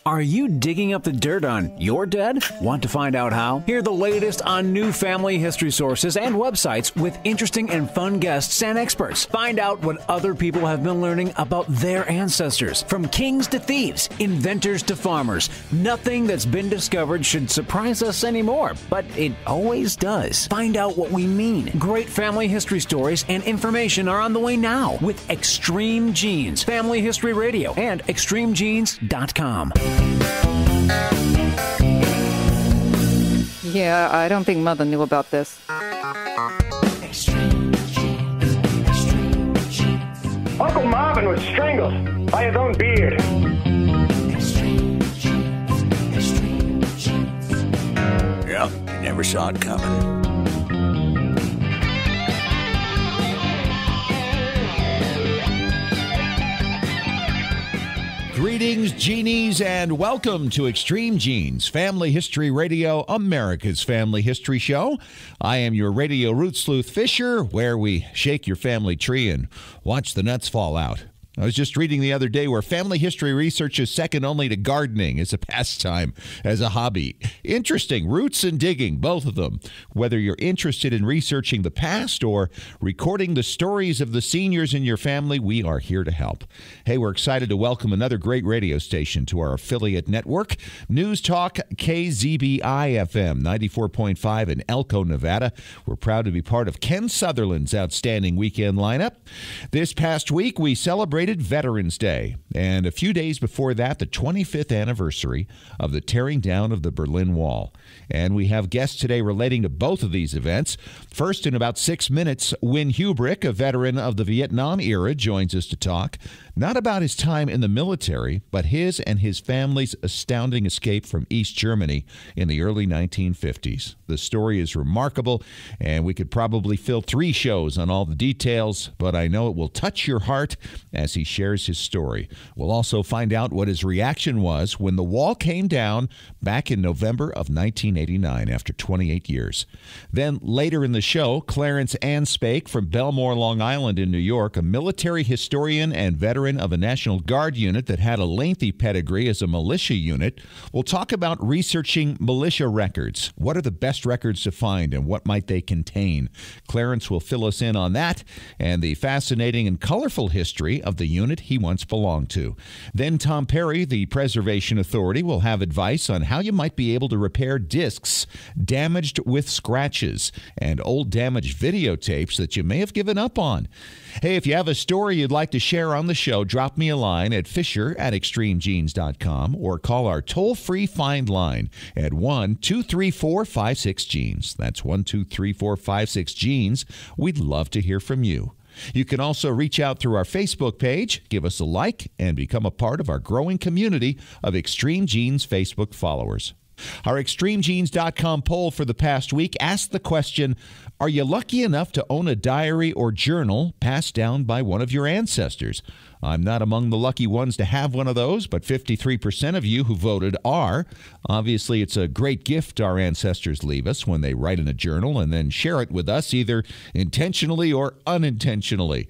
Are you digging up the dirt on your dead? Want to find out how? Hear the latest on new family history sources and websites with interesting and fun guests and experts. Find out what other people have been learning about their ancestors. From kings to thieves, inventors to farmers, nothing that's been discovered should surprise us anymore, but it always does. Find out what we mean. Great family history stories and information are on the way now with Extreme Genes, Family History Radio, and extremegenes.com. Yeah, I don't think Mother knew about this. Uncle Marvin was strangled by his own beard. Yeah, you never saw it coming. Greetings, genies, and welcome to Extreme Genes, Family History Radio, America's family history show. I am your radio root sleuth Fisher, where we shake your family tree and watch the nuts fall out. I was just reading the other day where family history research is second only to gardening as a pastime, as a hobby. Interesting. Roots and digging, both of them. Whether you're interested in researching the past or recording the stories of the seniors in your family, we are here to help. Hey, we're excited to welcome another great radio station to our affiliate network, News Talk KZBI-FM 94.5 in Elko, Nevada. We're proud to be part of Ken Sutherland's outstanding weekend lineup. This past week, we celebrated Veterans Day, and a few days before that, the 25th anniversary of the tearing down of the Berlin Wall. And we have guests today relating to both of these events. First, in about 6 minutes, Wynn Hubrich, a veteran of the Vietnam era, joins us to talk, not about his time in the military, but his and his family's astounding escape from East Germany in the early 1950s. The story is remarkable, and we could probably fill 3 shows on all the details, but I know it will touch your heart as he shares his story. We'll also find out what his reaction was when the wall came down back in November of 1989 after 28 years. Then later in the show, Clarence Anspake from Bellmore, Long Island in New York, a military historian and veteran of a National Guard unit that had a lengthy pedigree as a militia unit, will talk about researching militia records. What are the best records to find and what might they contain? Clarence will fill us in on that and the fascinating and colorful history of the unit he once belonged to. Then Tom Perry, the Preservation Authority, will have advice on how you might be able to repair discs damaged with scratches and old damaged videotapes that you may have given up on. Hey, if you have a story you'd like to share on the show, drop me a line at fisher@extremegenes.com or call our toll-free find line at 1-234-56-GENES. That's 1-234-56-GENES. We'd love to hear from you. You can also reach out through our Facebook page, give us a like, and become a part of our growing community of Extreme Genes Facebook followers. Our extremegenes.com poll for the past week asked the question, are you lucky enough to own a diary or journal passed down by one of your ancestors? I'm not among the lucky ones to have one of those, but 53% of you who voted are. Obviously, it's a great gift our ancestors leave us when they write in a journal and then share it with us, either intentionally or unintentionally.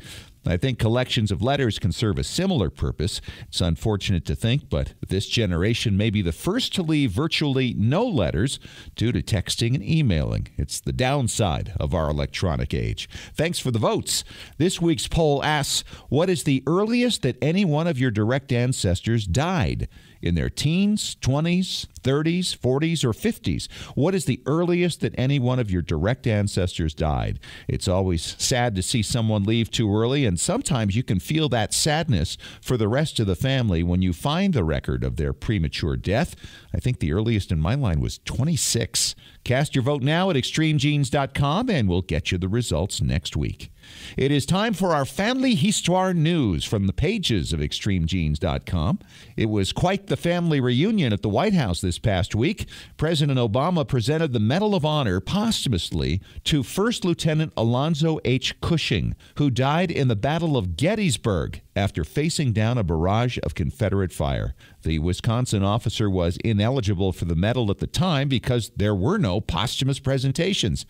I think collections of letters can serve a similar purpose. It's unfortunate to think, but this generation may be the first to leave virtually no letters due to texting and emailing. It's the downside of our electronic age. Thanks for the votes. This week's poll asks, what is the earliest that any one of your direct ancestors died? In their teens, 20s, 30s, 40s, or 50s? What is the earliest that any one of your direct ancestors died? It's always sad to see someone leave too early, and sometimes you can feel that sadness for the rest of the family when you find the record of their premature death. I think the earliest in my line was 26. Cast your vote now at extremegenes.com, and we'll get you the results next week. It is time for our family histoire news from the pages of extremegenes.com. It was quite the family reunion at the White House this past week. President Obama presented the Medal of Honor posthumously to First Lieutenant Alonzo H. Cushing, who died in the Battle of Gettysburg after facing down a barrage of Confederate fire. The Wisconsin officer was ineligible for the medal at the time because there were no posthumous presentations.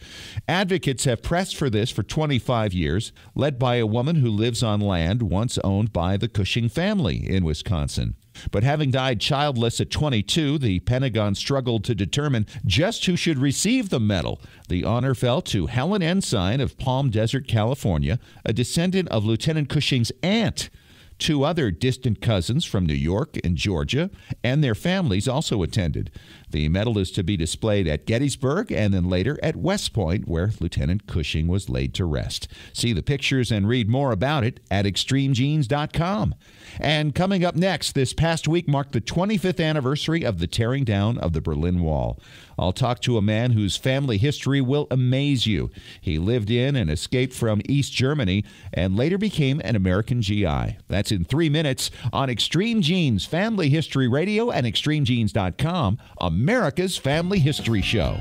Advocates have pressed for this for 25 years, led by a woman who lives on land once owned by the Cushing family in Wisconsin. But having died childless at 22, the Pentagon struggled to determine just who should receive the medal. The honor fell to Helen Ensign of Palm Desert, California, a descendant of Lieutenant Cushing's aunt. Two other distant cousins from New York and Georgia and their families also attended. The medal is to be displayed at Gettysburg and then later at West Point, where Lieutenant Cushing was laid to rest. See the pictures and read more about it at extremegenes.com. And coming up next, this past week marked the 25th anniversary of the tearing down of the Berlin Wall. I'll talk to a man whose family history will amaze you. He lived in and escaped from East Germany and later became an American GI. That's in 3 minutes on Extreme Genes, Family History Radio and extremegenes.com, America's Family History Show.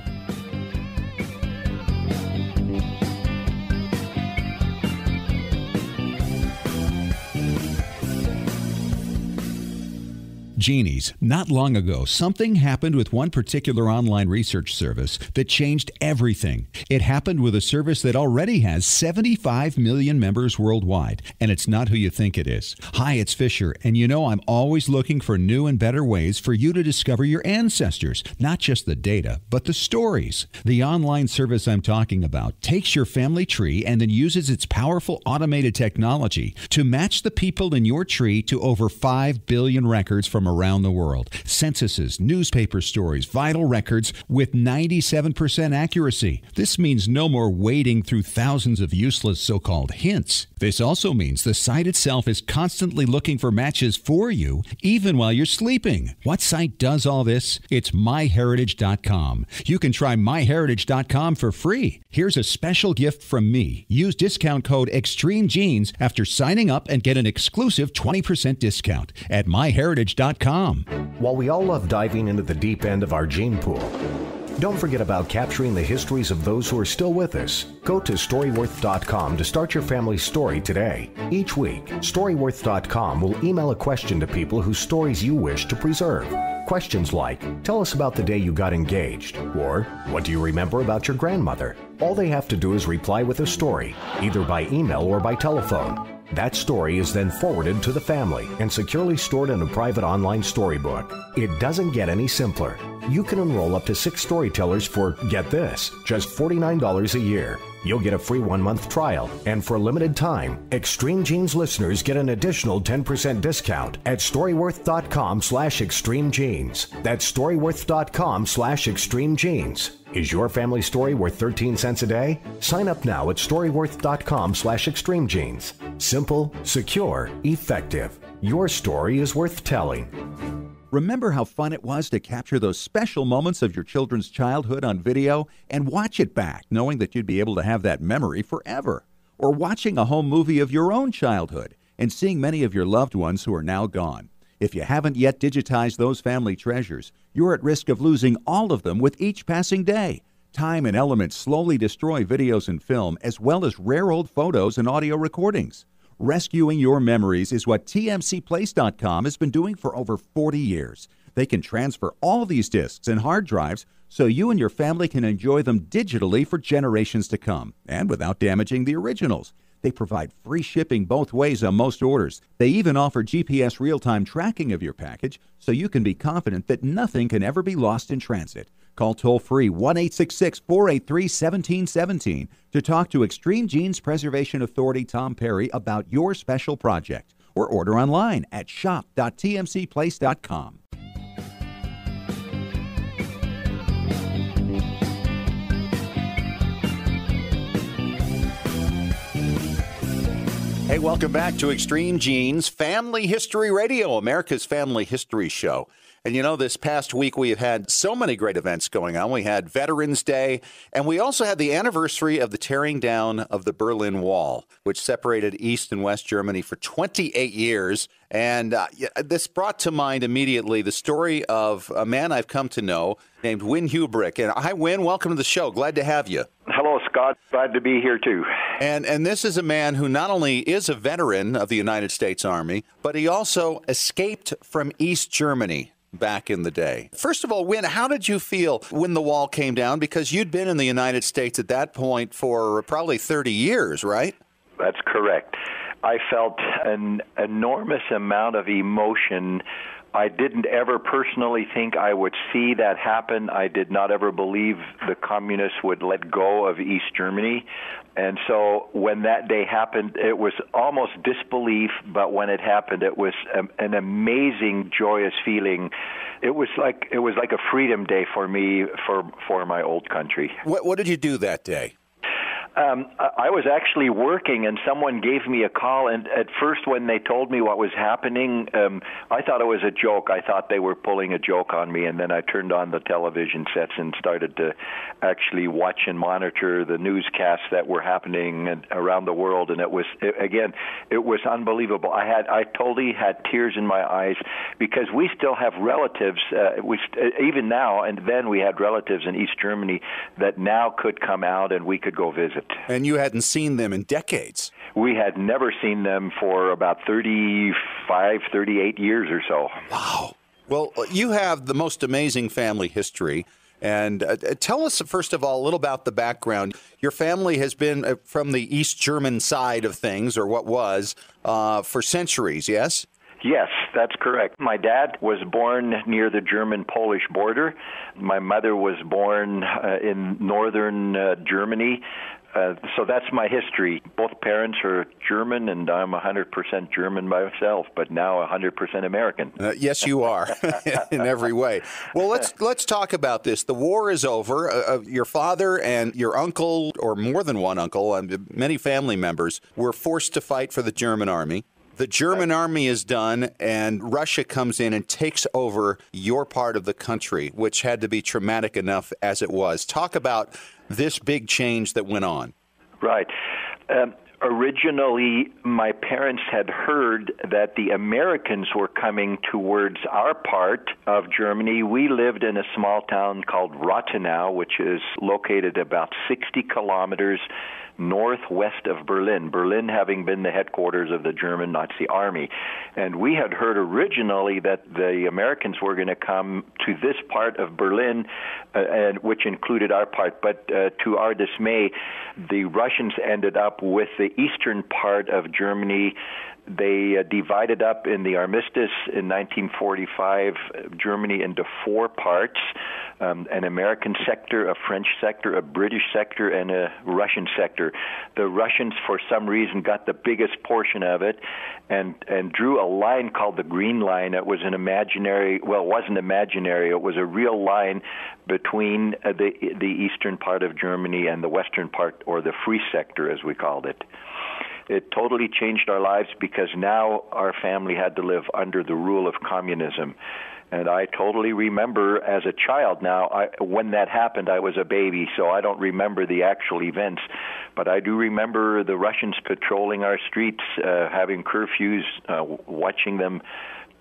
Genies, not long ago, something happened with one particular online research service that changed everything. It happened with a service that already has 75 million members worldwide, and it's not who you think it is. Hi, it's Fisher, and you know I'm always looking for new and better ways for you to discover your ancestors, not just the data, but the stories. The online service I'm talking about takes your family tree and then uses its powerful automated technology to match the people in your tree to over 5 billion records from around the world. Censuses, newspaper stories, vital records with 97% accuracy. This means no more wading through thousands of useless so-called hints. This also means the site itself is constantly looking for matches for you, even while you're sleeping. What site does all this? It's myheritage.com. You can try myheritage.com for free. Here's a special gift from me. Use discount code EXTREMEGENES after signing up and get an exclusive 20% discount at myheritage.com. While we all love diving into the deep end of our gene pool, don't forget about capturing the histories of those who are still with us. Go to Storyworth.com to start your family story today. Each week, Storyworth.com will email a question to people whose stories you wish to preserve. Questions like, tell us about the day you got engaged, or what do you remember about your grandmother? All they have to do is reply with a story, either by email or by telephone. That story is then forwarded to the family and securely stored in a private online storybook. It doesn't get any simpler. You can enroll up to 6 storytellers for, get this, just $49 a year. You'll get a free 1-month trial, and for a limited time, Extreme Genes listeners get an additional 10% discount at Storyworth.com/ExtremeGenes. That's Storyworth.com/ExtremeGenes. Is your family story worth 13 cents a day? Sign up now at Storyworth.com/ExtremeGenes. Simple, secure, effective. Your story is worth telling. Remember how fun it was to capture those special moments of your children's childhood on video and watch it back, knowing that you'd be able to have that memory forever? Or watching a home movie of your own childhood and seeing many of your loved ones who are now gone. If you haven't yet digitized those family treasures, you're at risk of losing all of them with each passing day. Time and elements slowly destroy videos and film, as well as rare old photos and audio recordings. Rescuing your memories is what TMCplace.com has been doing for over 40 years. They can transfer all these discs and hard drives so you and your family can enjoy them digitally for generations to come, and without damaging the originals. They provide free shipping both ways on most orders. They even offer GPS real-time tracking of your package so you can be confident that nothing can ever be lost in transit. Call toll-free 1-866-483-1717 to talk to Extreme Genes Preservation Authority Tom Perry about your special project, or order online at shop.tmcplace.com. Hey, welcome back to Extreme Genes, Family History Radio, America's Family History Show. And you know, this past week we have had so many great events going on. We had Veterans Day, and we also had the anniversary of the tearing down of the Berlin Wall, which separated East and West Germany for 28 years. And this brought to mind immediately the story of a man I've come to know named Wynn Hubrich. And hi, Wynn. Welcome to the show. Glad to have you. Hello, Scott. Glad to be here, too. And this is a man who not only is a veteran of the United States Army, but he also escaped from East Germany back in the day. First of all, Wynn, how did you feel when the wall came down? Because you'd been in the United States at that point for probably 30 years, right? That's correct. I felt an enormous amount of emotion I didn't ever personally think I would see that happen. I did not ever believe the communists would let go of East Germany. And so when that day happened, it was almost disbelief, but when it happened, it was an amazing, joyous feeling. It was like a freedom day for me, for my old country. What did you do that day? I was actually working, and someone gave me a call. And at first, when they told me what was happening, I thought it was a joke. I thought they were pulling a joke on me. And then I turned on the television sets and started to actually watch and monitor the newscasts that were happening around the world. And it was unbelievable. I totally had tears in my eyes because we still have relatives. Even now, and then we had relatives in East Germany that now could come out and we could go visit. And you hadn't seen them in decades. We had never seen them for about 35, 38 years or so. Wow. Well, you have the most amazing family history. And tell us, first of all, a little about the background. Your family has been from the East German side of things, or what was, for centuries, yes? Yes, that's correct. My dad was born near the German-Polish border. My mother was born in northern Germany. So that's my history. Both parents are German, and I'm 100% German myself, but now 100% American. Yes, you are, in every way. Well, let's talk about this. The war is over. Your father and your uncle, or more than one uncle, and many family members, were forced to fight for the German army. The German army is done, and Russia comes in and takes over your part of the country, which had to be traumatic enough as it was. Talk about this big change that went on. Right. Originally, my parents had heard that the Americans were coming towards our part of Germany. We lived in a small town called Rathenau, which is located about 60 kilometers northwest of Berlin, Berlin having been the headquarters of the German Nazi army. And we had heard originally that the Americans were going to come to this part of Berlin, and which included our part. But to our dismay, the Russians ended up with the eastern part of Germany. They divided up in the armistice in 1945 Germany into four parts, an American sector, a French sector, a British sector, and a Russian sector. The Russians, for some reason, got the biggest portion of it and drew a line called the Green Line. It was an imaginary, well, it wasn't imaginary, it was a real line between the eastern part of Germany and the western part, or the Free Sector, as we called it. It totally changed our lives because now our family had to live under the rule of communism. And I totally remember as a child now, when that happened, I was a baby, so I don't remember the actual events. But I do remember the Russians patrolling our streets, having curfews, watching them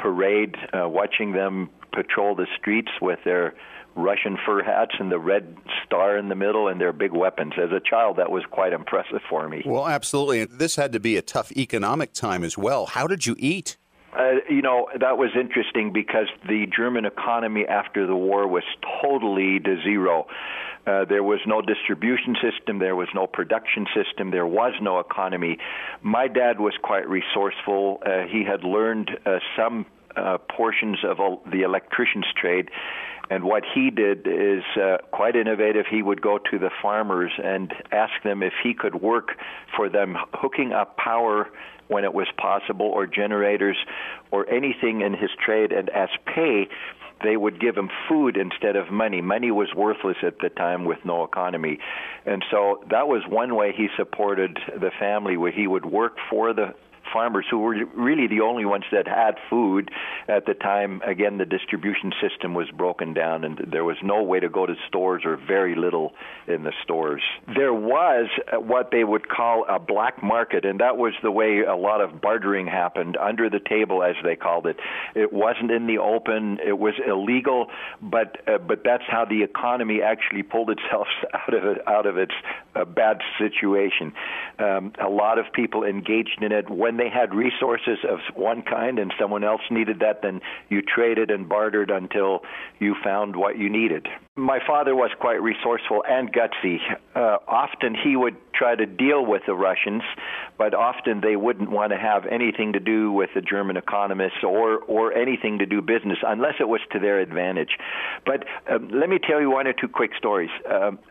parade, watching them patrol the streets with their Russian fur hats and the red star in the middle and their big weapons. As a child, that was quite impressive for me. Well, absolutely. This had to be a tough economic time as well. How did you eat? That was interesting because the German economy after the war was totally to zero. There was no distribution system. There was no production system. There was no economy. My dad was quite resourceful. He had learned some portions of the electrician's trade. And what he did is quite innovative. He would go to the farmers and ask them if he could work for them, hooking up power when it was possible, or generators, or anything in his trade. And as pay, they would give him food instead of money. Money was worthless at the time with no economy. And so that was one way he supported the family, where he would work for the farmers, who were really the only ones that had food at the time. Again, the distribution system was broken down, and there was no way to go to stores, or very little in the stores. There was what they would call a black market, and that was the way a lot of bartering happened, under the table, as they called it. It wasn't in the open. It was illegal, but that's how the economy actually pulled itself out of its bad situation. A lot of people engaged in it. When they had resources of one kind and someone else needed that, then you traded and bartered until you found what you needed. My father was quite resourceful and gutsy. Often he would try to deal with the Russians, but often they wouldn't want to have anything to do with the German economists or anything to do business unless it was to their advantage. But let me tell you one or two quick stories.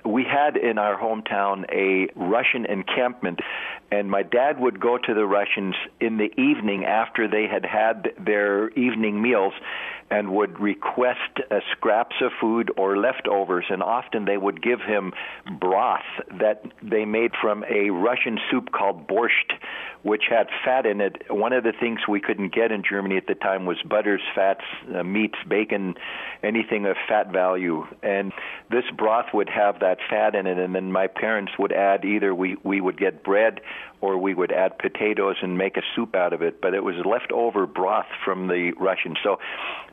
We had in our hometown a Russian encampment, and my dad would go to the Russians in the evening after they had had their evening meals and would request scraps of food or leftovers, and often they would give him broth that they made from a Russian soup called borscht, which had fat in it. One of the things we couldn't get in Germany at the time was butters, fats, meats, bacon, anything of fat value. And this broth would have that fat in it, and then my parents would add either we would get bread or we would add potatoes and make a soup out of it, but it was leftover broth from the Russians. So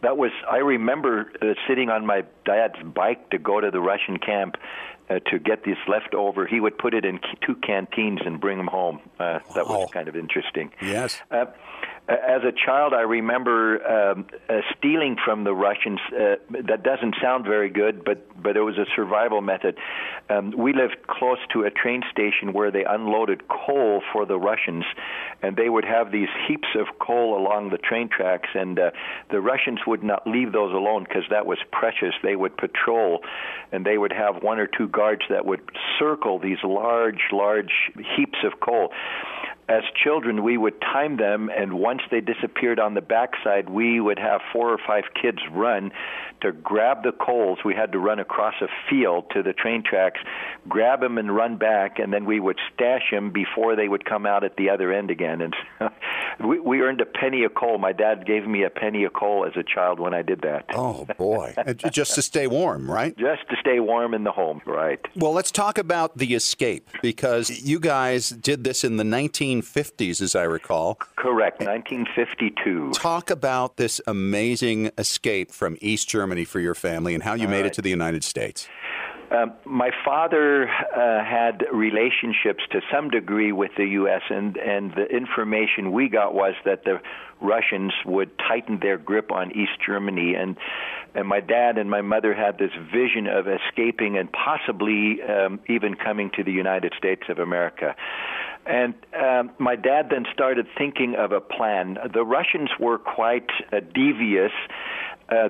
that was, I remember sitting on my dad's bike to go to the Russian camp to get this leftover. He would put it in two canteens and bring them home. That was kind of interesting. Yes. As a child, I remember stealing from the Russians. That doesn't sound very good, but it was a survival method. We lived close to a train station where they unloaded coal for the Russians, and they would have these heaps of coal along the train tracks, and the Russians would not leave those alone because that was precious. They would patrol, and they would have one or two guards that would circle these large heaps of coal. As children, we would time them, and once they disappeared on the backside, we would have 4 or 5 kids run to grab the coals. We had to run across a field to the train tracks, grab them and run back, and then we would stash them before they would come out at the other end again. And we earned a penny a coal. My dad gave me a penny a coal as a child when I did that. Oh, boy. Just to stay warm, right? Just to stay warm in the home, right. Well, let's talk about the escape, because you guys did this in the 1950s, as I recall. Correct, 1952. Talk about this amazing escape from East Germany for your family and how you made it to the United States. My father had relationships to some degree with the U.S., and the information we got was that the Russians would tighten their grip on East Germany, and my dad and my mother had this vision of escaping and possibly even coming to the United States of America. And my dad then started thinking of a plan. The Russians were quite devious.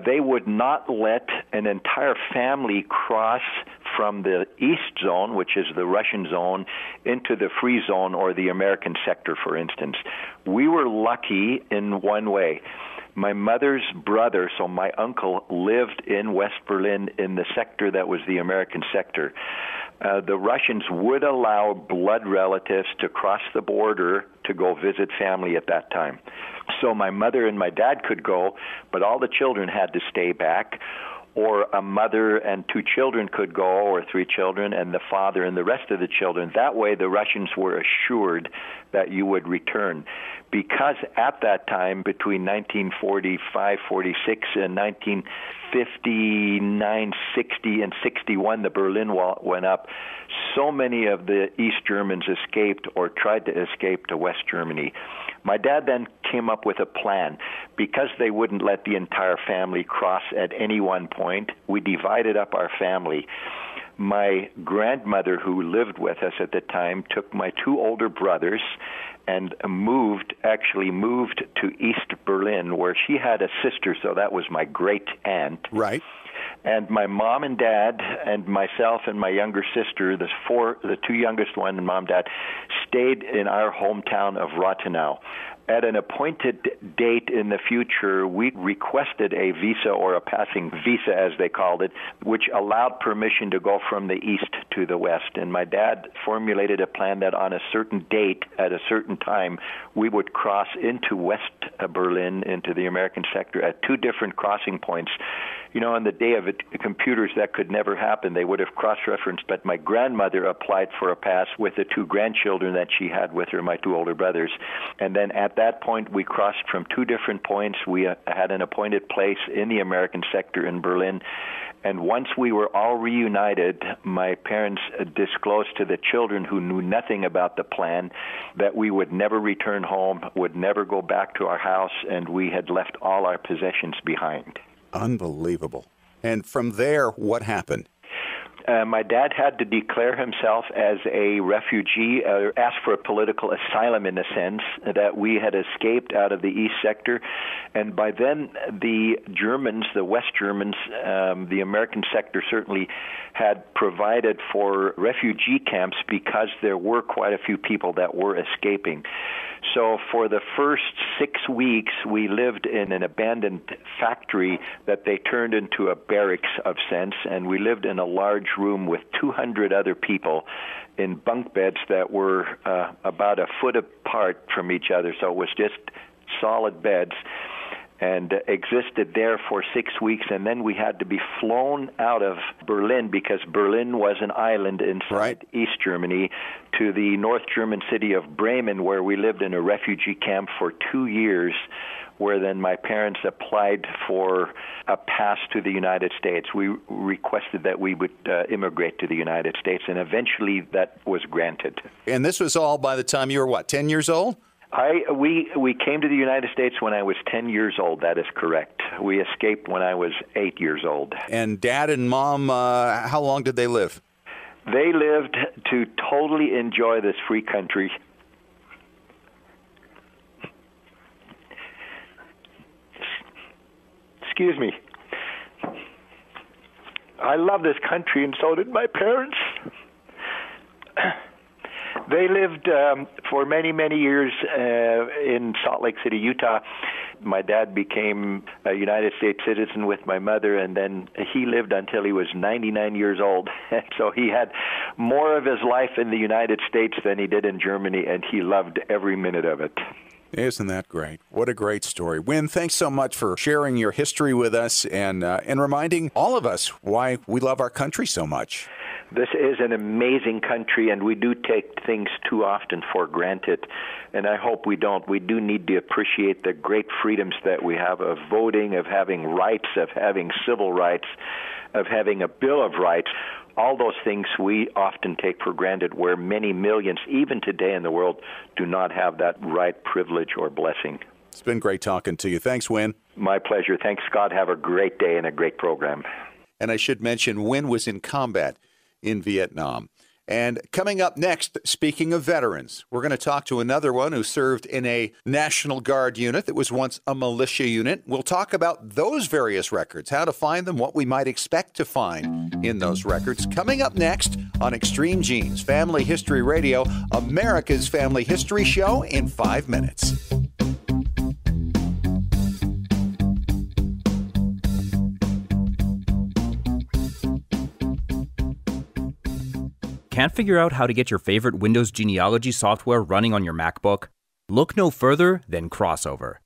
They would not let an entire family cross from the East Zone, which is the Russian zone, into the Free Zone or the American sector, for instance. We were lucky in one way. My mother's brother, so my uncle, lived in West Berlin in the sector that was the American sector. The Russians would allow blood relatives to cross the border to go visit family at that time. So my mother and my dad could go, but all the children had to stay back, or a mother and 2 children could go, or 3 children, and the father and the rest of the children. That way the Russians were assured that you would return. Because at that time, between 1945, 46, and 1959, 60, and 61, the Berlin Wall went up. So many of the East Germans escaped or tried to escape to West Germany. My dad then came up with a plan. Because they wouldn't let the entire family cross at any one point, we divided up our family. My grandmother, who lived with us at the time, took my 2 older brothers and moved to East Berlin, where she had a sister, so that was my great aunt. Right. And my mom and dad and myself and my younger sister, the 2 youngest one and mom and dad, stayed in our hometown of Rothenau. At an appointed date in the future, we requested a visa, or a passing visa as they called it, which allowed permission to go from the east to the west. And my dad formulated a plan that on a certain date, at a certain time, we would cross into West Berlin, into the American sector, at 2 different crossing points. In the day of computers, that could never happen. They would have cross-referenced, but my grandmother applied for a pass with the 2 grandchildren that she had with her, my 2 older brothers. And then at that point, we crossed from 2 different points. We had an appointed place in the American sector in Berlin. And once we were all reunited, my parents disclosed to the children who knew nothing about the plan that we would never return home, would never go back to our house, and we had left all our possessions behind. Unbelievable. And from there, what happened? My dad had to declare himself as a refugee, ask for a political asylum in a sense, that we had escaped out of the East Sector. And by then, the Germans, the West Germans, the American sector certainly had provided for refugee camps because there were quite a few people that were escaping. So for the first 6 weeks, we lived in an abandoned factory that they turned into a barracks of sense, and we lived in a large room with 200 other people in bunk beds that were about a foot apart from each other. So it was just solid beds, and existed there for 6 weeks, and then we had to be flown out of Berlin because Berlin was an island inside East Germany to the North German city of Bremen, where we lived in a refugee camp for 2 years, where then my parents applied for a pass to the United States. We requested that we would immigrate to the United States, and eventually that was granted. And this was all by the time you were, 10 years old? We came to the United States when I was 10 years old. That is correct. We escaped when I was 8 years old. And Dad and Mom, how long did they live? They lived to totally enjoy this free country. Excuse me. I love this country, and so did my parents. They lived for many, many years in Salt Lake City, Utah. My dad became a United States citizen with my mother, and then he lived until he was 99 years old. So he had more of his life in the United States than he did in Germany, and he loved every minute of it. Isn't that great? What a great story. Wynn, thanks so much for sharing your history with us and reminding all of us why we love our country so much. This is an amazing country, and we do take things too often for granted, and I hope we don't. We do need to appreciate the great freedoms that we have of voting, of having rights, of having civil rights, of having a Bill of Rights. All those things we often take for granted, where many millions, even today in the world, do not have that right, privilege, or blessing. It's been great talking to you. Thanks, Wynn. My pleasure. Thanks, Scott. Have a great day and a great program. And I should mention, Wynn was in combat in Vietnam. And coming up next, speaking of veterans, we're going to talk to another one who served in a National Guard unit that was once a militia unit. We'll talk about those various records, how to find them, what we might expect to find in those records. Coming up next on Extreme Genes, Family History Radio, America's Family History Show in 5 minutes. Can't figure out how to get your favorite Windows genealogy software running on your MacBook? Look no further than Crossover.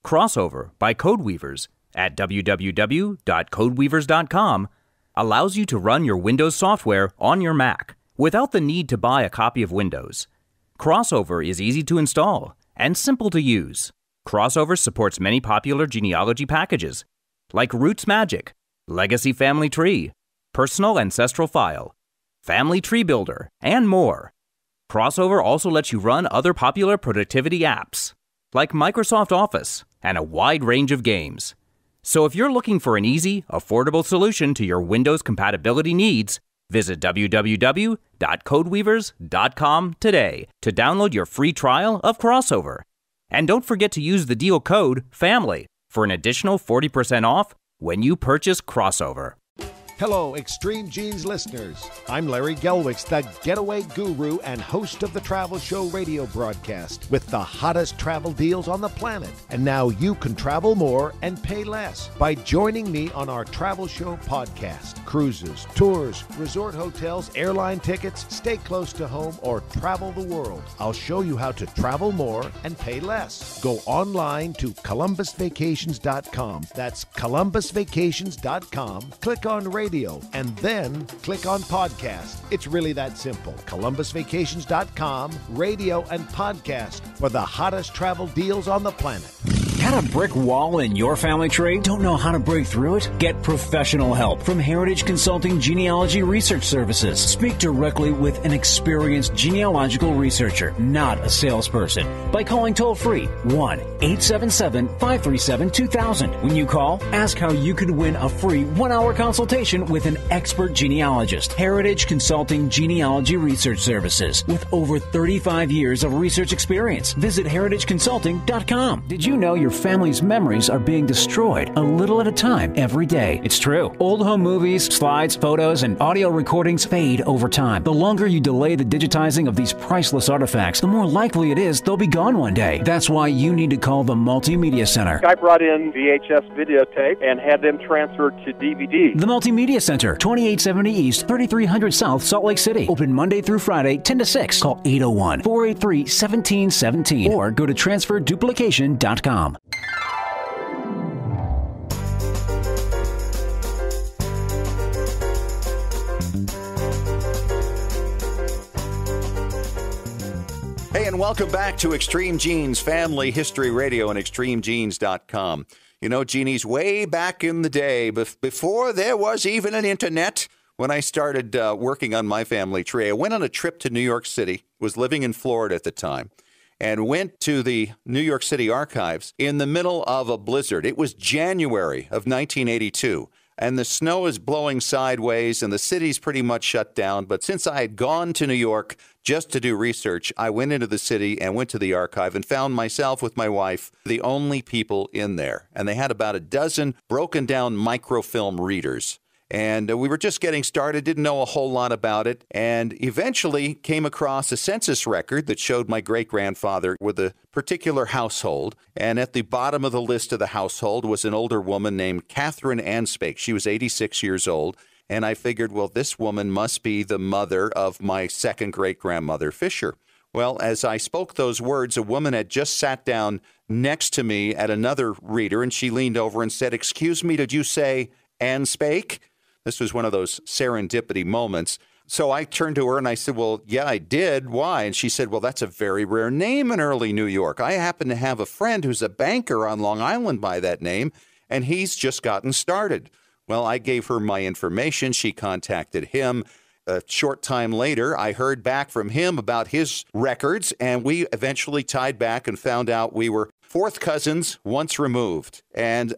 Crossover by Codeweavers at www.codeweavers.com allows you to run your Windows software on your Mac without the need to buy a copy of Windows. Crossover is easy to install and simple to use. Crossover supports many popular genealogy packages like Roots Magic, Legacy Family Tree, Personal Ancestral File, Family Tree Builder, and more. Crossover also lets you run other popular productivity apps, like Microsoft Office, and a wide range of games. So if you're looking for an easy, affordable solution to your Windows compatibility needs, visit www.codeweavers.com today to download your free trial of Crossover. And don't forget to use the deal code FAMILY for an additional 40% off when you purchase Crossover. Hello, Extreme Genes listeners. I'm Larry Gelwicks, the getaway guru and host of the Travel Show radio broadcast with the hottest travel deals on the planet. And now you can travel more and pay less by joining me on our Travel Show podcast. Cruises, tours, resort hotels, airline tickets, stay close to home, or travel the world. I'll show you how to travel more and pay less. Go online to ColumbusVacations.com. That's ColumbusVacations.com. Click on radio and then click on podcast. It's really that simple. ColumbusVacations.com, radio and podcast for the hottest travel deals on the planet. Got a brick wall in your family tree? Don't know how to break through it? Get professional help from Heritage Consulting Genealogy Research Services. Speak directly with an experienced genealogical researcher, not a salesperson, by calling toll-free 1-877-537-2000. When you call, ask how you could win a free 1-hour consultation with an expert genealogist. Heritage Consulting Genealogy Research Services, with over 35 years of research experience. Visit heritageconsulting.com. Did you know your family's memories are being destroyed a little at a time every day? It's true. Old home movies, slides, photos, and audio recordings fade over time. The longer you delay the digitizing of these priceless artifacts, the more likely it is they'll be gone one day. That's why you need to call the Multimedia Center. I brought in VHS videotape and had them transferred to DVD. The Multimedia Center, 2870 East, 3300 South, Salt Lake City. Open Monday through Friday, 10 to 6. Call 801-483-1717 or go to transferduplication.com. Hey, and welcome back to Extreme Genes Family History Radio and ExtremeGenes.com. You know, Jeannie's, way back in the day, before there was even an internet, when I started working on my family tree, I went on a trip to New York City, was living in Florida at the time, and went to the New York City archives in the middle of a blizzard. It was January of 1982, and the snow is blowing sideways, and the city's pretty much shut down. But since I had gone to New York just to do research, I went into the city and went to the archive and found myself with my wife the only people in there. And they had about a dozen broken down microfilm readers. And we were just getting started, didn't know a whole lot about it, and eventually came across a census record that showed my great-grandfather with a particular household. And at the bottom of the list of the household was an older woman named Catherine Anspake. She was 86 years old. And I figured, well, this woman must be the mother of my second great-grandmother, Fisher. Well, as I spoke those words, a woman had just sat down next to me at another reader, and she leaned over and said, "Excuse me, did you say Anspake?" This was one of those serendipity moments. So I turned to her and I said, "Well, yeah, I did. Why?" And she said, "Well, that's a very rare name in early New York. I happen to have a friend who's a banker on Long Island by that name, and he's just gotten started." Well, I gave her my information. She contacted him. A short time later, I heard back from him about his records, and we eventually tied back and found out we were fourth cousins once removed. And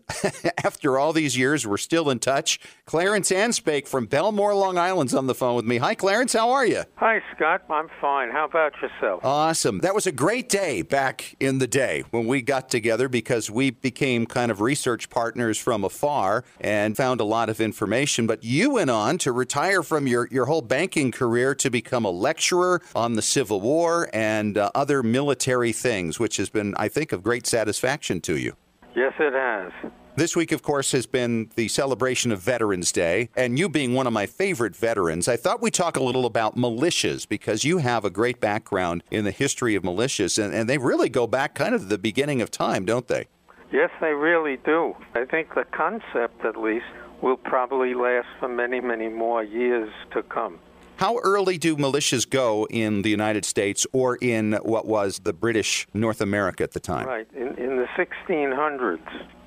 after all these years, we're still in touch. Clarence Anspake from Bellmore, Long Island's on the phone with me. Hi, Clarence. How are you? Hi, Scott. I'm fine. How about yourself? Awesome. That was a great day back in the day when we got together, because we became kind of research partners from afar and found a lot of information. But you went on to retire from your whole banking career to become a lecturer on the Civil War and other military things, which has been, I think, of great satisfaction to you. Yes, it has. This week, of course, has been the celebration of Veterans Day, and you being one of my favorite veterans, I thought we'd talk a little about militias, because you have a great background in the history of militias, and they really go back kind of to the beginning of time, don't they? Yes, they really do. I think the concept, at least, will probably last for many, many more years to come. How early do militias go in the United States or in what was the British North America at the time? Right, in the 1600s.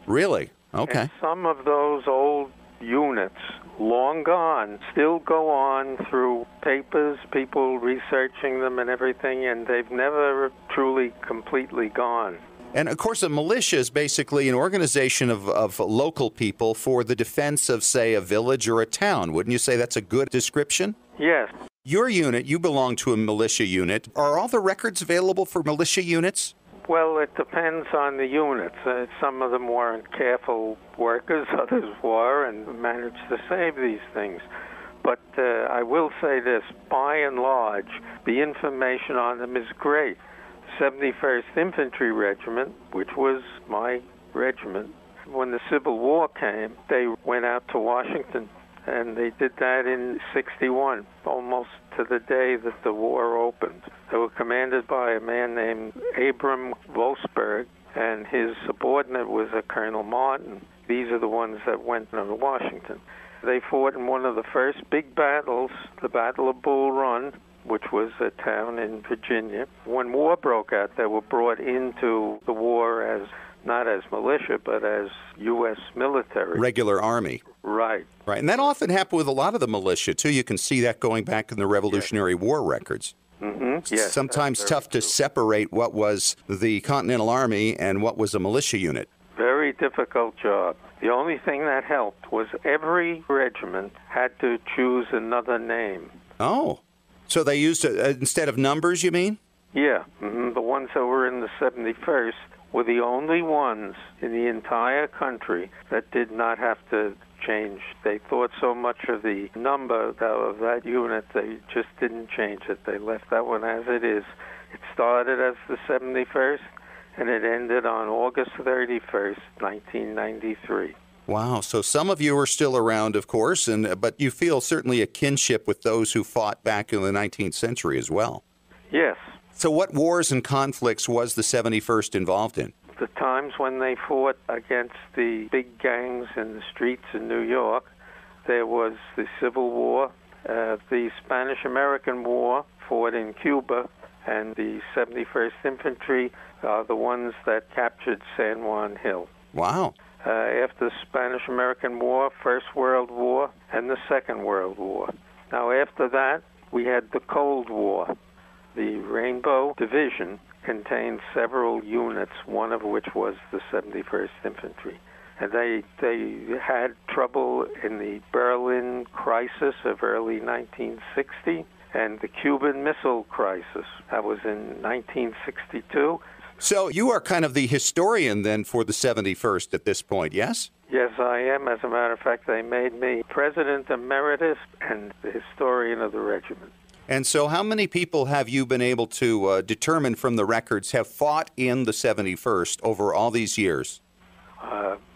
Really? Okay. And some of those old units, long gone, still go on through papers, people researching them and everything, and they've never truly completely gone. And, of course, a militia is basically an organization of local people for the defense of, say, a village or a town. Wouldn't you say that's a good description? Yes. Your unit, you belong to a militia unit. Are all the records available for militia units? Well, it depends on the units. Some of them weren't careful workers, others were, and managed to save these things. But I will say this, by and large, the information on them is great. 71st Infantry Regiment, which was my regiment, when the Civil War came, they went out to Washington, and they did that in 61, almost to the day that the war opened. They were commanded by a man named Abram Vosberg, and his subordinate was a Colonel Martin. These are the ones that went to Washington. They fought in one of the first big battles, the Battle of Bull Run, which was a town in Virginia. When war broke out, they were brought into the war as not as militia, but as U.S. military. Regular Army. Right. Right. And that often happened with a lot of the militia, too. You can see that going back in the Revolutionary War records. Mm-hmm. Yes, sometimes tough to separate what was the Continental Army and what was a militia unit. Very difficult job. The only thing that helped was every regiment had to choose another name. Oh. So they used, instead of numbers, you mean? Yeah. Mm-hmm. The ones that were in the 71st were the only ones in the entire country that did not have to change. They thought so much of the number of that unit, they just didn't change it. They left that one as it is. It started as the 71st, and it ended on August 31st, 1993. Wow. So some of you are still around, of course, but you feel certainly a kinship with those who fought back in the 19th century as well. Yes. So what wars and conflicts was the 71st involved in? The times when they fought against the big gangs in the streets in New York, there was the Civil War, the Spanish-American War fought in Cuba, and the 71st Infantry are the ones that captured San Juan Hill. Wow. After the Spanish-American War, First World War, and the Second World War. Now, after that, we had the Cold War. The Rainbow Division contained several units, one of which was the 71st Infantry. And they had trouble in the Berlin crisis of early 1960 and the Cuban Missile Crisis. That was in 1962. So you are kind of the historian then for the 71st at this point, yes? Yes, I am. As a matter of fact, they made me President Emeritus and the historian of the regiment. And so how many people have you been able to determine from the records have fought in the 71st over all these years?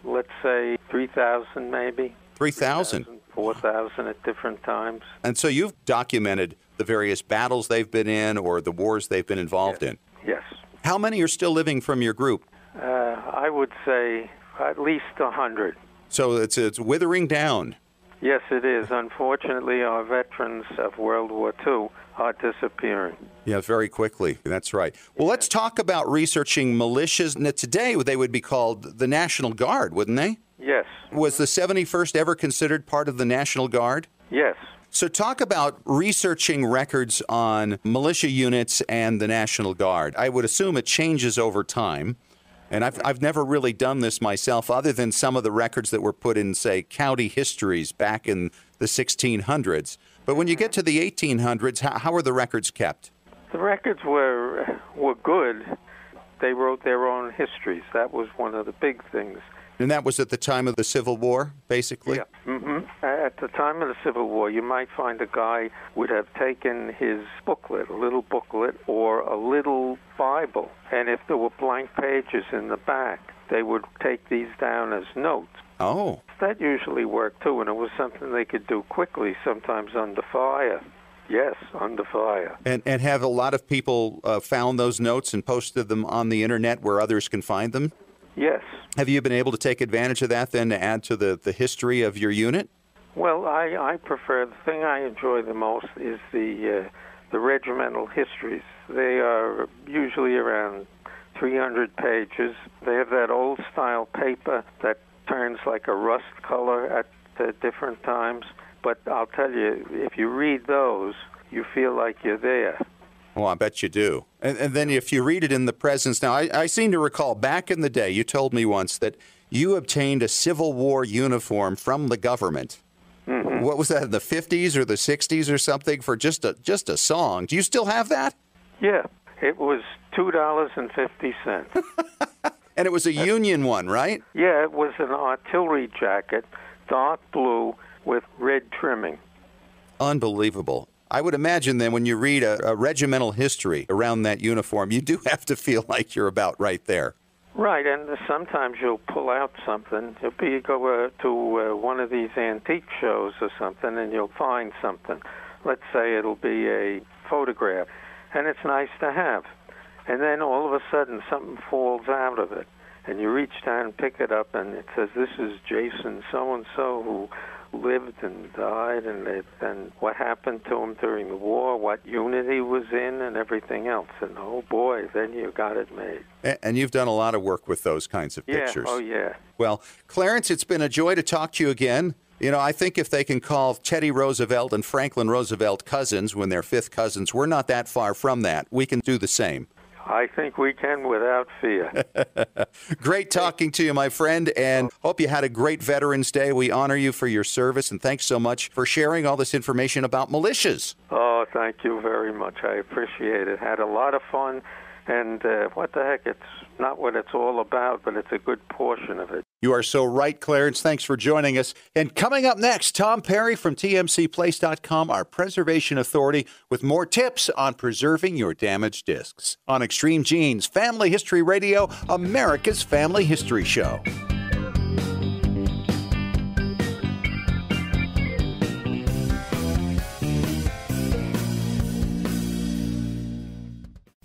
Let's say 3,000 maybe. 3,000? 4,000 at different times. And so you've documented the various battles they've been in or the wars they've been involved in? Yes. How many are still living from your group? I would say at least 100. So it's withering down. Yes, it is. Unfortunately, our veterans of World War II are disappearing. Yeah, very quickly. That's right. Well, let's talk about researching militias. Now, today, they would be called the National Guard, wouldn't they? Yes. Was the 71st ever considered part of the National Guard? Yes. So talk about researching records on militia units and the National Guard. I would assume it changes over time. And I've never really done this myself other than some of the records that were put in, say, county histories back in the 1600s. But when you get to the 1800s, how are the records kept? The records were good. They wrote their own histories. That was one of the big things. And that was at the time of the Civil War, basically? Yeah. Mm-hmm. At the time of the Civil War, you might find a guy would have taken his booklet, a little booklet, or a little Bible, and if there were blank pages in the back, they would take these down as notes. Oh. That usually worked, too, and it was something they could do quickly, sometimes under fire. Yes, under fire. And have a lot of people found those notes and posted them on the Internet where others can find them? Yes. Have you been able to take advantage of that then to add to the history of your unit? Well, I prefer, the thing I enjoy the most is the regimental histories. They are usually around 300 pages. They have that old-style paper that turns like a rust color at different times. But I'll tell you, if you read those, you feel like you're there. Oh, I bet you do. And then if you read it in the presence, now I seem to recall back in the day, you told me once that you obtained a Civil War uniform from the government. Mm-hmm. What was that, in the 50s or the 60s or something, for just a song? Do you still have that? Yeah. It was $2.50. And it was a Union one, right? Yeah, it was an artillery jacket, dark blue with red trimming. Unbelievable. I would imagine then when you read a regimental history around that uniform, you do have to feel like you're about right there. Right, and sometimes you'll pull out something. You go to one of these antique shows or something, and you'll find something. Let's say it'll be a photograph, and it's nice to have. And then all of a sudden something falls out of it, and you reach down and pick it up, and it says, this is Jason so-and-so who lived and died, and what happened to him during the war, what unit he was in, and everything else. And, oh, boy, then you got it made. And you've done a lot of work with those kinds of pictures. Yeah, oh, yeah. Well, Clarence, it's been a joy to talk to you again. You know, I think if they can call Teddy Roosevelt and Franklin Roosevelt cousins when they're fifth cousins, we're not that far from that. We can do the same. I think we can without fear. Great talking to you, my friend, and hope you had a great Veterans Day. We honor you for your service, and thanks so much for sharing all this information about militias. Oh, thank you very much. I appreciate it. Had a lot of fun, and what the heck, it's not what it's all about, but it's a good portion of it. You are so right, Clarence. Thanks for joining us. And coming up next, Tom Perry from TMCplace.com, our preservation authority, with more tips on preserving your damaged discs. On Extreme Genes, Family History Radio, America's Family History Show.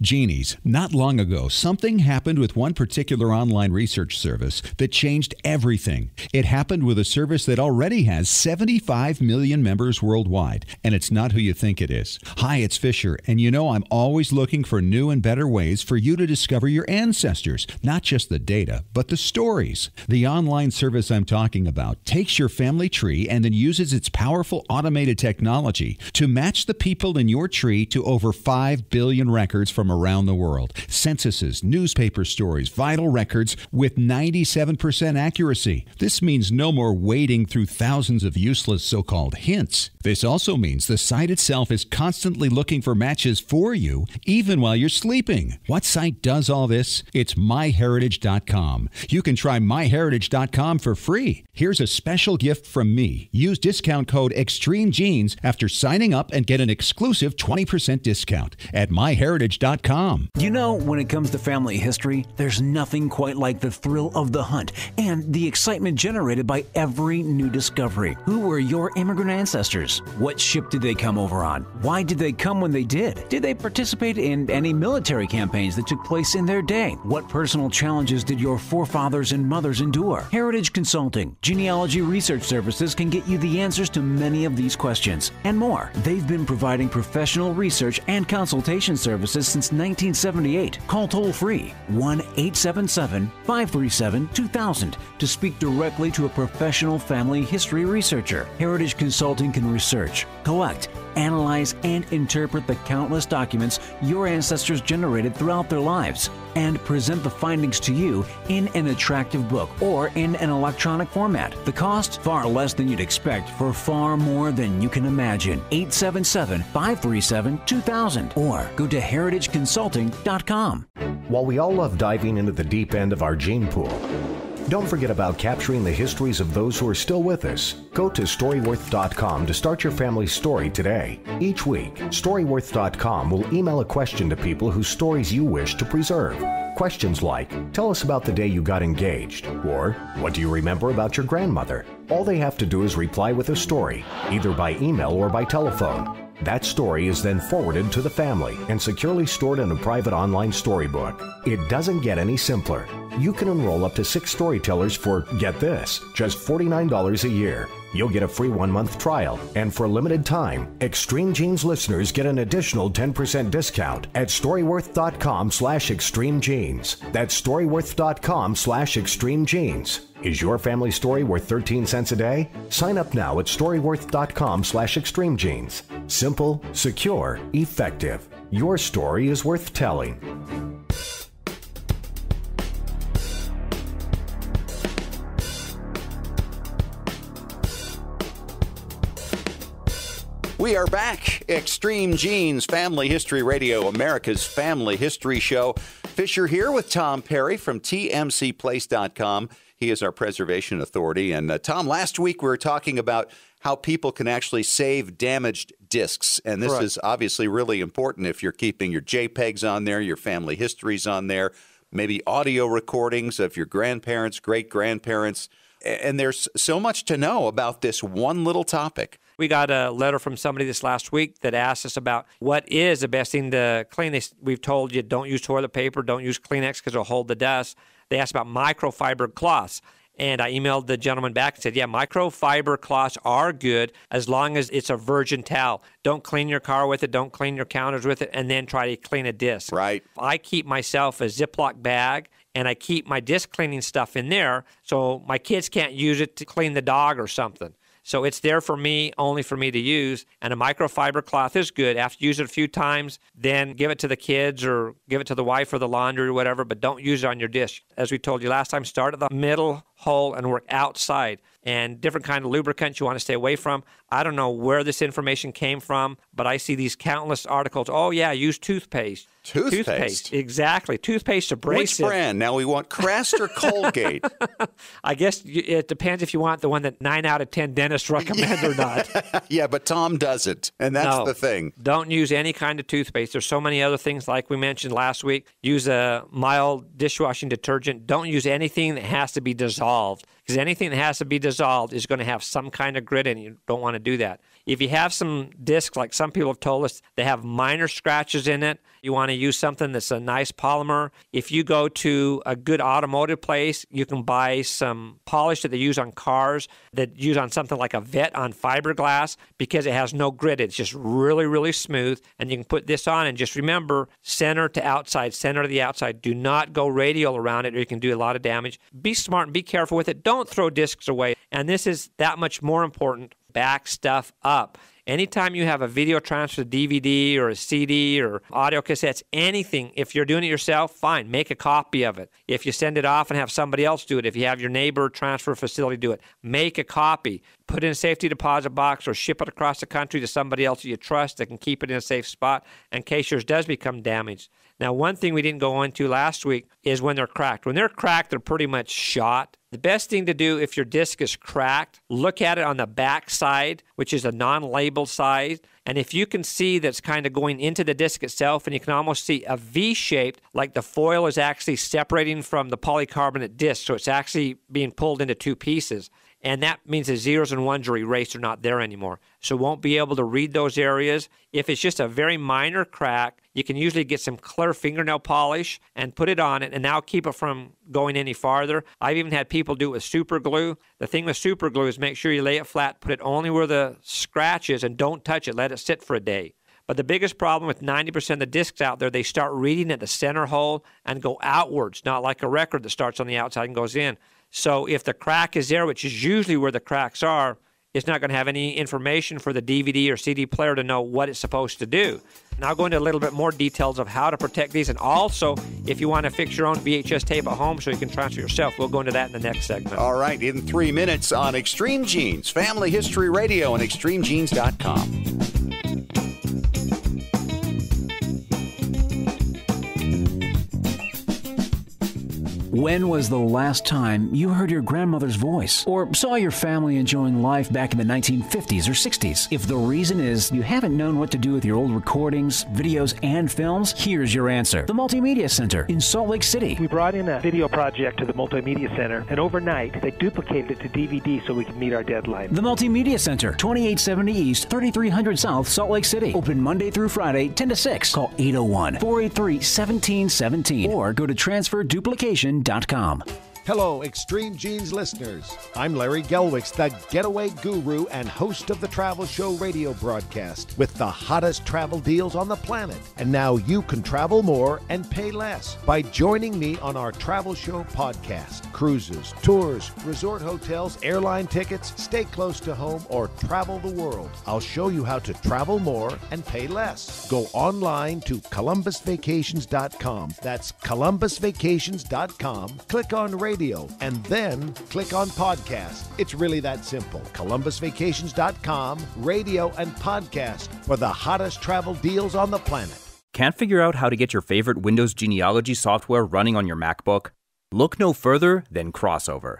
Genies, not long ago, something happened with one particular online research service that changed everything. It happened with a service that already has 75 million members worldwide, and it's not who you think it is. Hi, it's Fisher, and you know I'm always looking for new and better ways for you to discover your ancestors, not just the data, but the stories. The online service I'm talking about takes your family tree and then uses its powerful automated technology to match the people in your tree to over 5 billion records from around the world. Censuses, newspaper stories, vital records with 97% accuracy. This means no more wading through thousands of useless so-called hints. This also means the site itself is constantly looking for matches for you, even while you're sleeping. What site does all this? It's myheritage.com. You can try myheritage.com for free. Here's a special gift from me. Use discount code EXTREMEGENES after signing up and get an exclusive 20% discount at myheritage.com. You know, when it comes to family history, there's nothing quite like the thrill of the hunt and the excitement generated by every new discovery. Who were your immigrant ancestors? What ship did they come over on? Why did they come when they did? Did they participate in any military campaigns that took place in their day? What personal challenges did your forefathers and mothers endure? Heritage Consulting, genealogy research services can get you the answers to many of these questions and more. They've been providing professional research and consultation services since 1978. Call toll-free 1-877-537-2000 to speak directly to a professional family history researcher. Heritage Consulting can research, collect, analyze, and interpret the countless documents your ancestors generated throughout their lives and present the findings to you in an attractive book or in an electronic format. The cost? Far less than you'd expect for far more than you can imagine. 877-537-2000 or go to heritageconsulting.com. While we all love diving into the deep end of our gene pool, don't forget about capturing the histories of those who are still with us. Go to StoryWorth.com to start your family's story today. Each week, StoryWorth.com will email a question to people whose stories you wish to preserve. Questions like, tell us about the day you got engaged, or what do you remember about your grandmother? All they have to do is reply with a story, either by email or by telephone. That story is then forwarded to the family and securely stored in a private online storybook. It doesn't get any simpler. You can enroll up to 6 storytellers for, get this, just $49 a year. You'll get a free 1-month trial, and for a limited time, Extreme Genes listeners get an additional 10% discount at StoryWorth.com/ExtremeGenes. That's StoryWorth.com/ExtremeGenes. Is your family story worth 13 cents a day? Sign up now at StoryWorth.com/ExtremeGenes. Simple, secure, effective. Your story is worth telling. We are back. Extreme Genes, Family History Radio, America's Family History Show. Fisher here with Tom Perry from tmcplace.com. He is our preservation authority. And Tom, last week we were talking about how people can actually save damaged discs. And this is obviously really important if you're keeping your JPEGs on there, your family histories on there, maybe audio recordings of your grandparents, great-grandparents. And there's so much to know about this one little topic. We got a letter from somebody this last week that asked us about what is the best thing to clean. We've told you don't use toilet paper, don't use Kleenex because it'll hold the dust. They asked about microfiber cloths. And I emailed the gentleman back and said, yeah, microfiber cloths are good as long as it's a virgin towel. Don't clean your car with it. Don't clean your counters with it, and then try to clean a disc. Right. I keep myself a Ziploc bag, and I keep my disc cleaning stuff in there so my kids can't use it to clean the dog or something. So it's there for me, only for me to use. And a microfiber cloth is good. After you use it a few times, then give it to the kids or give it to the wife or the laundry or whatever, but don't use it on your dish. As we told you last time, start at the middle hole and work outside. And different kind of lubricants you want to stay away from. I don't know where this information came from, but I see these countless articles. Oh, yeah, use toothpaste. Toothpaste? Exactly. Toothpaste abrasive. Which brand? Now we want Crest or Colgate? I guess it depends if you want the one that 9 out of 10 dentists recommend or not. Yeah, but Tom doesn't, and that's the thing. Don't use any kind of toothpaste. There's so many other things like we mentioned last week. Use a mild dishwashing detergent. Don't use anything that has to be dissolved, because anything that has to be dissolved is going to have some kind of grit in it. You don't want to do that. If you have some discs, like some people have told us, they have minor scratches in it, you want to use something that's a nice polymer. If you go to a good automotive place, you can buy some polish that they use on cars that use on something like a vet on fiberglass because it has no grit. It's just really, really smooth. And you can put this on and just remember, center to outside, center to the outside. Do not go radial around it or you can do a lot of damage. Be smart and be careful with it. Don't throw discs away. And this is that much more important. Back stuff up. Anytime you have a video transfer DVD or a CD or audio cassettes, anything, if you're doing it yourself, fine, make a copy of it. If you send it off and have somebody else do it, if you have your neighbor transfer facility do it, make a copy. Put it in a safety deposit box or ship it across the country to somebody else that you trust that can keep it in a safe spot in case yours does become damaged. Now, one thing we didn't go into last week is when they're cracked. When they're cracked, they're pretty much shot. The best thing to do if your disc is cracked, look at it on the back side, which is a non-labeled side. And if you can see that's kind of going into the disc itself, and you can almost see a V-shaped, like the foil is actually separating from the polycarbonate disc, so it's actually being pulled into two pieces. And that means the zeros and ones are erased, are not there anymore. So won't be able to read those areas. If it's just a very minor crack, you can usually get some clear fingernail polish and put it on it, and that'll keep it from going any farther. I've even had people do it with super glue. The thing with super glue is make sure you lay it flat, put it only where the scratch is, and don't touch it. Let it sit for a day. But the biggest problem with 90% of the discs out there, they start reading at the center hole and go outwards, not like a record that starts on the outside and goes in. So if the crack is there, which is usually where the cracks are, it's not going to have any information for the DVD or CD player to know what it's supposed to do. And I'll go into a little bit more details of how to protect these. And also, if you want to fix your own VHS tape at home so you can transfer yourself, we'll go into that in the next segment. All right, in 3 minutes on Extreme Genes, Family History Radio and ExtremeGenes.com. When was the last time you heard your grandmother's voice or saw your family enjoying life back in the 1950s or 60s? If the reason is you haven't known what to do with your old recordings, videos, and films, here's your answer. The Multimedia Center in Salt Lake City. We brought in a video project to the Multimedia Center, and overnight they duplicated it to DVD so we could meet our deadline. The Multimedia Center, 2870 East, 3300 South, Salt Lake City. Open Monday through Friday, 10 to 6. Call 801-483-1717 or go to transferduplication.com. Hello, Extreme Genes listeners. I'm Larry Gelwix, the getaway guru and host of the Travel Show radio broadcast with the hottest travel deals on the planet. And now you can travel more and pay less by joining me on our Travel Show podcast. Cruises, tours, resort hotels, airline tickets, stay close to home, or travel the world. I'll show you how to travel more and pay less. Go online to ColumbusVacations.com. That's ColumbusVacations.com. Click on radio Radio, and then click on podcast. It's really that simple. ColumbusVacations.com, radio and podcast for the hottest travel deals on the planet. Can't figure out how to get your favorite Windows genealogy software running on your MacBook? Look no further than Crossover.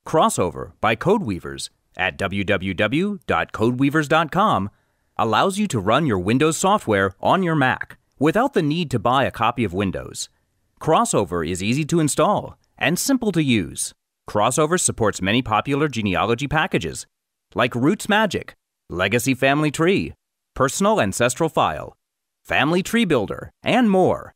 Crossover by Codeweavers at www.codeweavers.com allows you to run your Windows software on your Mac without the need to buy a copy of Windows. Crossover is easy to install and simple to use. Crossover supports many popular genealogy packages like Roots Magic, Legacy Family Tree, Personal Ancestral File, Family Tree Builder, and more.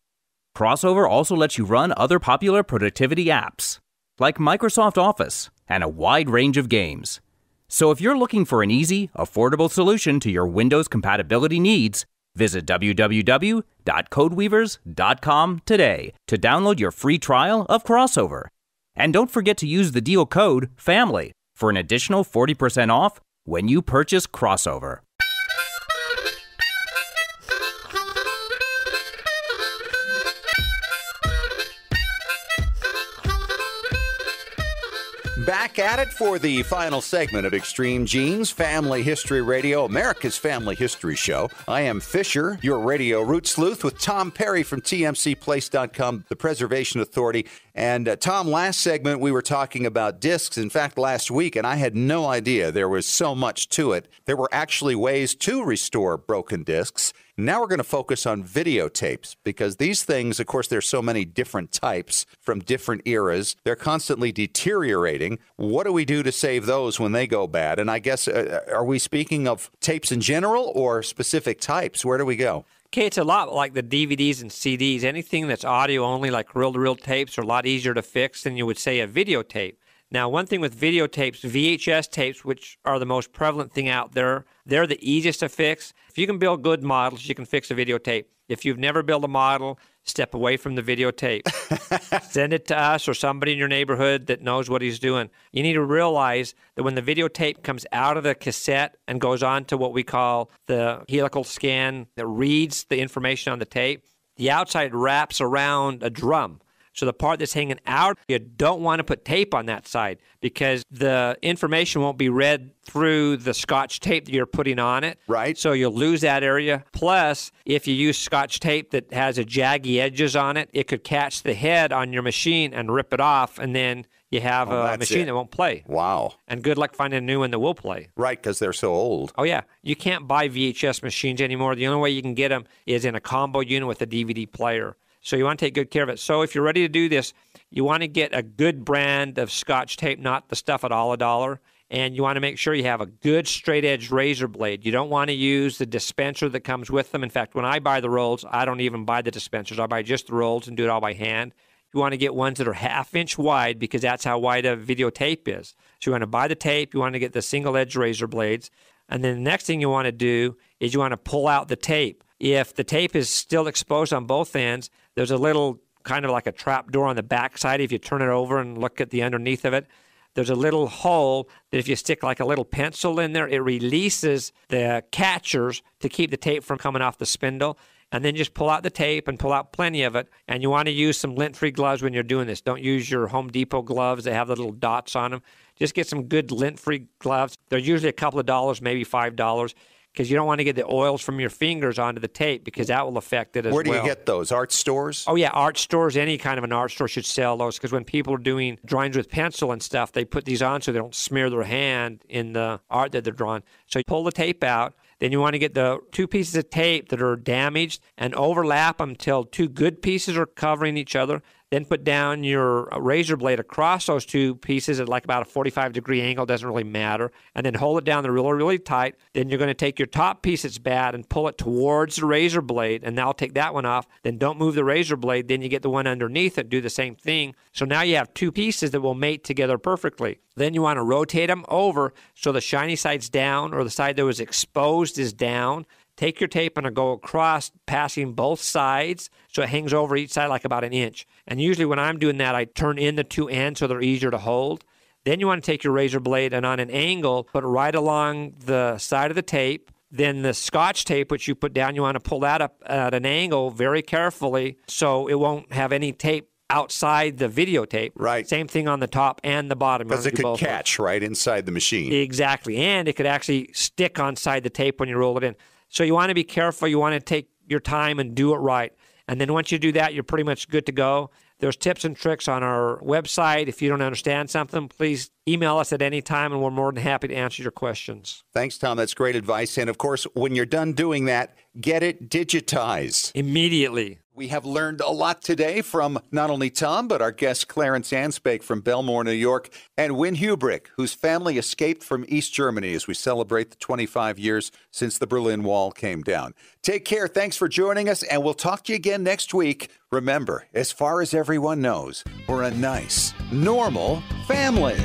Crossover also lets you run other popular productivity apps like Microsoft Office and a wide range of games. So if you're looking for an easy, affordable solution to your Windows compatibility needs, visit www.codeweavers.com today to download your free trial of Crossover. And don't forget to use the deal code FAMILY for an additional 40% off when you purchase Crossover. Back at it for the final segment of Extreme Genes, Family History Radio, America's Family History Show. I am Fisher, your radio root sleuth, with Tom Perry from TMCplace.com, the Preservation Authority. And Tom, last segment we were talking about discs. In fact, last week, and I had no idea there was so much to it. There were actually ways to restore broken discs. Now we're going to focus on videotapes because these things, of course, there's so many different types from different eras. They're constantly deteriorating. What do we do to save those when they go bad? And I guess, are we speaking of tapes in general or specific types? Where do we go? Okay, it's a lot like the DVDs and CDs. Anything that's audio only, like reel-to-reel tapes, are a lot easier to fix than you would say a videotape. Now, one thing with videotapes, VHS tapes, which are the most prevalent thing out there, they're the easiest to fix. If you can build good models, you can fix a videotape. If you've never built a model, step away from the videotape. Send it to us or somebody in your neighborhood that knows what he's doing. You need to realize that when the videotape comes out of the cassette and goes on to what we call the helical scan that reads the information on the tape, the outside wraps around a drum. So the part that's hanging out, you don't want to put tape on that side because the information won't be read through the Scotch tape that you're putting on it. Right. So you'll lose that area. Plus, if you use Scotch tape that has a jaggy edges on it, it could catch the head on your machine and rip it off, and then you have a machine that won't play. Wow. And good luck finding a new one that will play. Right, because they're so old. Oh, yeah. You can't buy VHS machines anymore. The only way you can get them is in a combo unit with a DVD player. So you want to take good care of it. So if you're ready to do this, you want to get a good brand of Scotch tape, not the stuff at all $1. And you want to make sure you have a good straight-edge razor blade. You don't want to use the dispenser that comes with them. In fact, when I buy the rolls, I don't even buy the dispensers. I buy just the rolls and do it all by hand. You want to get ones that are 1/2 inch wide because that's how wide a videotape is. So you want to buy the tape. You want to get the single-edge razor blades. And then the next thing you want to do is you want to pull out the tape. If the tape is still exposed on both ends, there's a little kind of like a trap door on the back side. If you turn it over and look at the underneath of it, there's a little hole that if you stick like a little pencil in there, it releases the catchers to keep the tape from coming off the spindle. And then just pull out the tape and pull out plenty of it. And you want to use some lint-free gloves when you're doing this. Don't use your Home Depot gloves. They have the little dots on them. Just get some good lint-free gloves. They're usually a couple of dollars, maybe $5. Because you don't want to get the oils from your fingers onto the tape because that will affect it as well. Where do you get those? Art stores? Oh, yeah, art stores. Any kind of an art store should sell those because when people are doing drawings with pencil and stuff, they put these on so they don't smear their hand in the art that they're drawing. So you pull the tape out. Then you want to get the 2 pieces of tape that are damaged and overlap them until 2 good pieces are covering each other. Then put down your razor blade across those 2 pieces at like about a 45-degree angle. Doesn't really matter. And then hold it down there really, really tight. Then you're going to take your top piece that's bad and pull it towards the razor blade, and that'll take that one off. Then don't move the razor blade. Then you get the one underneath it, do the same thing. So now you have 2 pieces that will mate together perfectly. Then you want to rotate them over so the shiny side's down or the side that was exposed is down. Take your tape and go across, passing both sides, so it hangs over each side like about an inch. And usually when I'm doing that, I turn in the 2 ends so they're easier to hold. Then you want to take your razor blade and on an angle, put it right along the side of the tape. Then the Scotch tape, which you put down, you want to pull that up at an angle very carefully so it won't have any tape outside the videotape. Right. Same thing on the top and the bottom. Because it could catch right inside the machine. Exactly. And it could actually stick inside the tape when you roll it in. So you want to be careful. You want to take your time and do it right. And then once you do that, you're pretty much good to go. There's tips and tricks on our website. If you don't understand something, please email us at any time, and we're more than happy to answer your questions. Thanks, Tom. That's great advice. And, of course, when you're done doing that, get it digitized. Immediately. We have learned a lot today from not only Tom, but our guest Clarence Anspake from Bellmore, New York, and Wynn Hubrich, whose family escaped from East Germany as we celebrate the 25 years since the Berlin Wall came down. Take care. Thanks for joining us, and we'll talk to you again next week. Remember, as far as everyone knows, we're a nice, normal family.